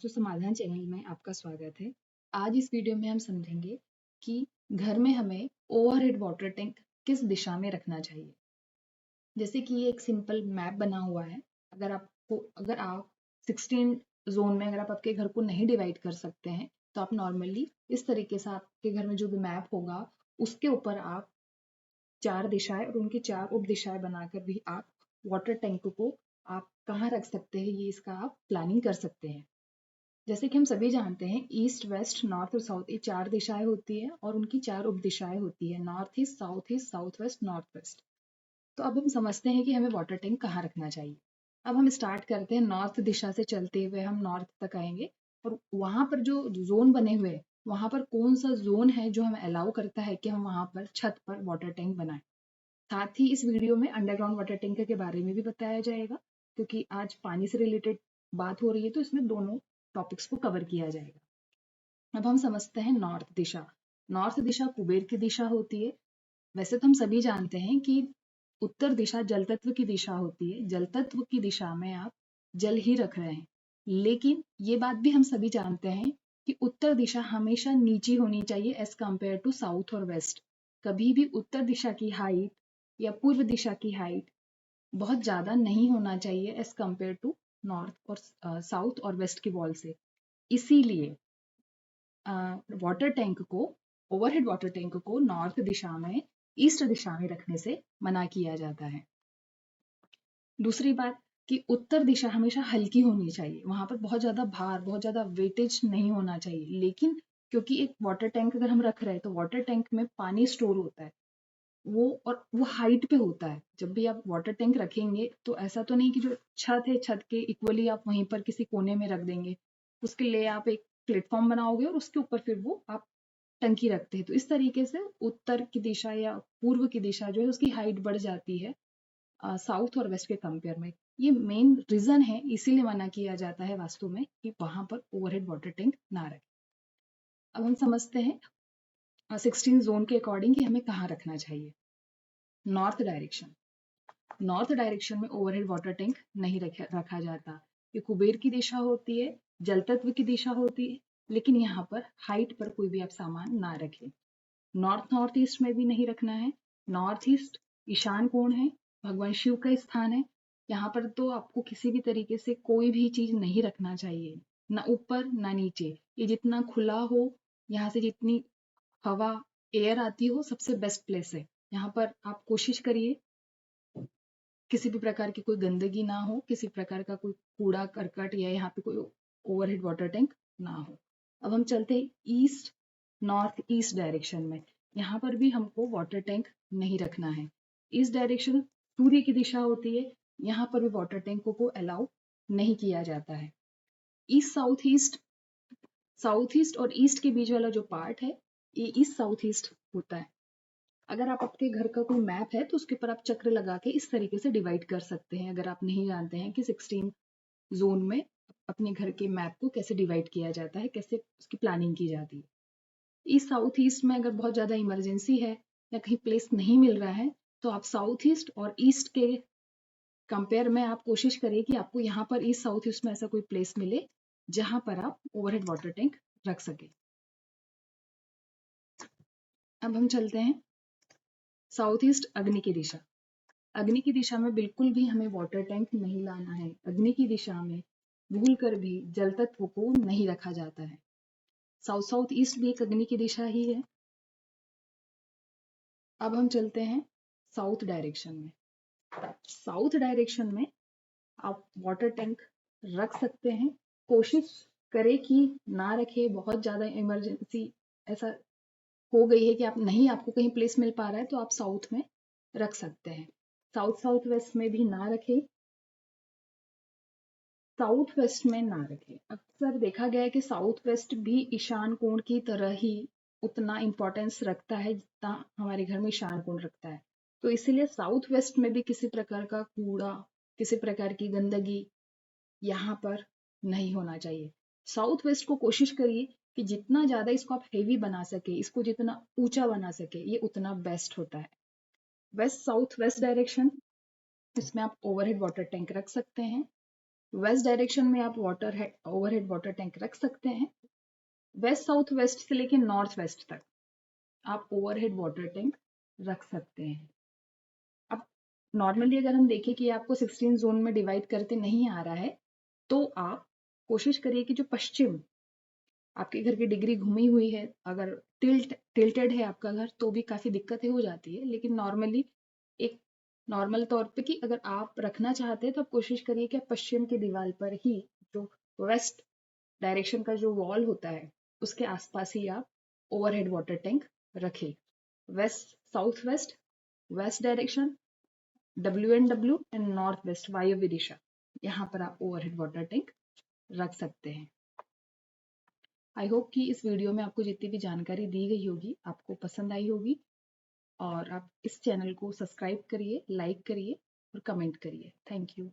वास्तु समाधान चैनल में आपका स्वागत है। आज इस वीडियो में हम समझेंगे कि घर में हमें ओवरहेड वाटर टैंक किस दिशा में रखना चाहिए। जैसे कि ये एक सिंपल मैप बना हुआ है। अगर आप 16 जोन में अगर आप आपके घर को नहीं डिवाइड कर सकते हैं तो आप नॉर्मली इस तरीके से आपके घर में जो भी मैप होगा उसके ऊपर आप 4 दिशाएं और उनकी 4 उप दिशाएं बनाकर भी आप वाटर टैंक को आप कहाँ रख सकते हैं ये इसका आप प्लानिंग कर सकते हैं। जैसे कि हम सभी जानते हैं ईस्ट वेस्ट नॉर्थ और साउथ ये 4 दिशाएं होती है और उनकी 4 उप दिशाएं होती है north east south west north west. तो अब हम समझते हैं कि हमें वाटर टैंक कहाँ रखना चाहिए। अब हम स्टार्ट करते हैं नॉर्थ दिशा से चलते हुए हम नॉर्थ तक आएंगे और वहां पर जो जोन बने हुए हैं वहां पर कौन सा जोन है जो हमें अलाउ करता है कि हम वहां पर छत पर वाटर टैंक बनाएं। साथ ही इस वीडियो में अंडरग्राउंड वाटर टैंक के बारे में भी बताया जाएगा क्योंकि आज पानी से रिलेटेड बात हो रही है तो इसमें दोनों टॉपिक्स को कवर किया जाएगा। अब हम समझते हैं नॉर्थ दिशा। नॉर्थ दिशा कुबेर की दिशा होती है। वैसे तो हम सभी जानते हैं कि उत्तर दिशा जल तत्व की दिशा होती है। जल तत्व की दिशा में आप जल ही रख रहे हैं, लेकिन ये बात भी हम सभी जानते हैं कि उत्तर दिशा हमेशा नीची होनी चाहिए एज कंपेयर टू साउथ और वेस्ट। कभी भी उत्तर दिशा की हाइट या पूर्व दिशा की हाइट बहुत ज्यादा नहीं होना चाहिए एज कंपेयर टू नॉर्थ और साउथ और वेस्ट की वॉल से। इसीलिए वाटर टैंक को ओवरहेड वाटर टैंक को नॉर्थ दिशा में ईस्ट दिशा में रखने से मना किया जाता है। दूसरी बात कि उत्तर दिशा हमेशा हल्की होनी चाहिए, वहां पर बहुत ज्यादा भार बहुत ज्यादा वेटेज नहीं होना चाहिए। लेकिन क्योंकि एक वाटर टैंक अगर हम रख रहे हैं तो वाटर टैंक में पानी स्टोर होता है वो हाइट पे होता है। जब भी आप वाटर टैंक रखेंगे तो ऐसा तो नहीं कि जो छत है छत के इक्वली आप वहीं पर किसी कोने में रख देंगे। उसके लिए आप एक प्लेटफॉर्म बनाओगे और उसके ऊपर फिर वो आप टंकी रखते हैं। तो इस तरीके से उत्तर की दिशा या पूर्व की दिशा जो है उसकी हाइट बढ़ जाती है साउथ और वेस्ट के कंपेयर में। ये मेन रीजन है, इसीलिए मना किया जाता है वास्तु में कि वहां पर ओवरहेड वाटर टैंक ना रखें। अब हम समझते हैं 16 जोन के अकॉर्डिंग कि हमें कहाँ रखना चाहिए। North direction. नॉर्थ डायरेक्शन में ओवरहेड वाटर टैंक नहीं रखा जाता। ये कुबेर की दिशा होती है, जल तत्व की दिशा होती है, लेकिन यहाँ पर हाइट पर कोई भी आप सामान ना रखें। नॉर्थ ईस्ट में भी नहीं रखना है। नॉर्थ ईस्ट ईशान कोण है, भगवान शिव का स्थान है। यहाँ पर तो आपको किसी भी तरीके से कोई भी चीज नहीं रखना चाहिए, ना ऊपर ना नीचे। ये जितना खुला हो, यहाँ से जितनी हवा एयर आती हो, सबसे बेस्ट प्लेस है। यहाँ पर आप कोशिश करिए किसी भी प्रकार की कोई गंदगी ना हो, किसी प्रकार का कोई कूड़ा करकट या यहाँ पे कोई ओवरहेड वाटर टैंक ना हो। अब हम चलते हैं ईस्ट नॉर्थ ईस्ट डायरेक्शन में। यहाँ पर भी हमको वाटर टैंक नहीं रखना है। ईस्ट डायरेक्शन सूर्य की दिशा होती है, यहाँ पर भी वाटर टैंक को अलाउ नहीं किया जाता है। ईस्ट साउथ ईस्ट और ईस्ट के बीच वाला जो पार्ट है ये ईस्ट साउथ ईस्ट होता है। अगर आप आपके घर का कोई मैप है तो उसके ऊपर आप चक्र लगा के इस तरीके से डिवाइड कर सकते हैं, अगर आप नहीं जानते हैं कि 16 जोन में अपने घर के मैप को कैसे डिवाइड किया जाता है, कैसे उसकी प्लानिंग की जाती है। ईस्ट साउथ ईस्ट में अगर बहुत ज्यादा इमरजेंसी है या कहीं प्लेस नहीं मिल रहा है तो आप साउथ ईस्ट और ईस्ट के कंपेयर में आप कोशिश करिए कि आपको यहाँ पर ईस्ट साउथ ईस्ट में ऐसा कोई प्लेस मिले जहां पर आप ओवरहेड वाटर टैंक रख सके। अब हम चलते हैं साउथ ईस्ट अग्नि की दिशा। अग्नि की दिशा में बिल्कुल भी हमें वाटर टैंक नहीं लाना है। अग्नि की दिशा में भूल कर भी जल तत्व को नहीं रखा जाता है। साउथ साउथ ईस्ट भी एक अग्नि की दिशा ही है। अब हम चलते हैं साउथ डायरेक्शन में। साउथ डायरेक्शन में आप वाटर टैंक रख सकते हैं। कोशिश करें कि ना रखे। बहुत ज्यादा इमरजेंसी ऐसा हो गई है कि आपको कहीं प्लेस मिल पा रहा है तो आप साउथ में रख सकते हैं। साउथ साउथ वेस्ट में भी ना रखें, साउथ वेस्ट में ना रखें। अक्सर देखा गया है कि साउथ वेस्ट भी ईशान कोण की तरह ही उतना इम्पोर्टेंस रखता है जितना हमारे घर में ईशान कोण रखता है। तो इसीलिए साउथ वेस्ट में भी किसी प्रकार का कूड़ा, किसी प्रकार की गंदगी यहाँ पर नहीं होना चाहिए। साउथ वेस्ट को कोशिश करिए कि जितना ज्यादा इसको आप हेवी बना सके, इसको जितना ऊंचा बना सके, ये उतना बेस्ट होता है। वेस्ट साउथ वेस्ट डायरेक्शन, इसमें आप ओवरहेड वाटर टैंक रख सकते हैं। वेस्ट डायरेक्शन में आप ओवरहेड वाटर टैंक रख सकते हैं। वेस्ट साउथ वेस्ट से लेके नॉर्थ वेस्ट तक आप ओवरहेड वाटर टैंक रख सकते हैं। अब नॉर्मली अगर हम देखें कि आपको 16 जोन में डिवाइड करते नहीं आ रहा है, तो आप कोशिश करिए कि जो पश्चिम आपके घर की डिग्री घूमी हुई है, अगर टिल्टेड है आपका घर तो भी काफी दिक्कतें हो जाती है, लेकिन नॉर्मली एक नॉर्मल तौर पे कि अगर आप रखना चाहते हैं तो आप कोशिश करिए कि आप पश्चिम की दीवार पर ही जो वेस्ट डायरेक्शन का जो वॉल होता है उसके आसपास ही आप ओवरहेड वाटर टैंक रखें। West south west, west direction, WNW and north west वायव्य दिशा, यहाँ पर आप ओवरहेड वाटर टैंक रख सकते हैं। आई होप कि इस वीडियो में आपको जितनी भी जानकारी दी गई होगी आपको पसंद आई होगी, और आप इस चैनल को सब्सक्राइब करिए, लाइक करिए और कमेंट करिए। Thank you.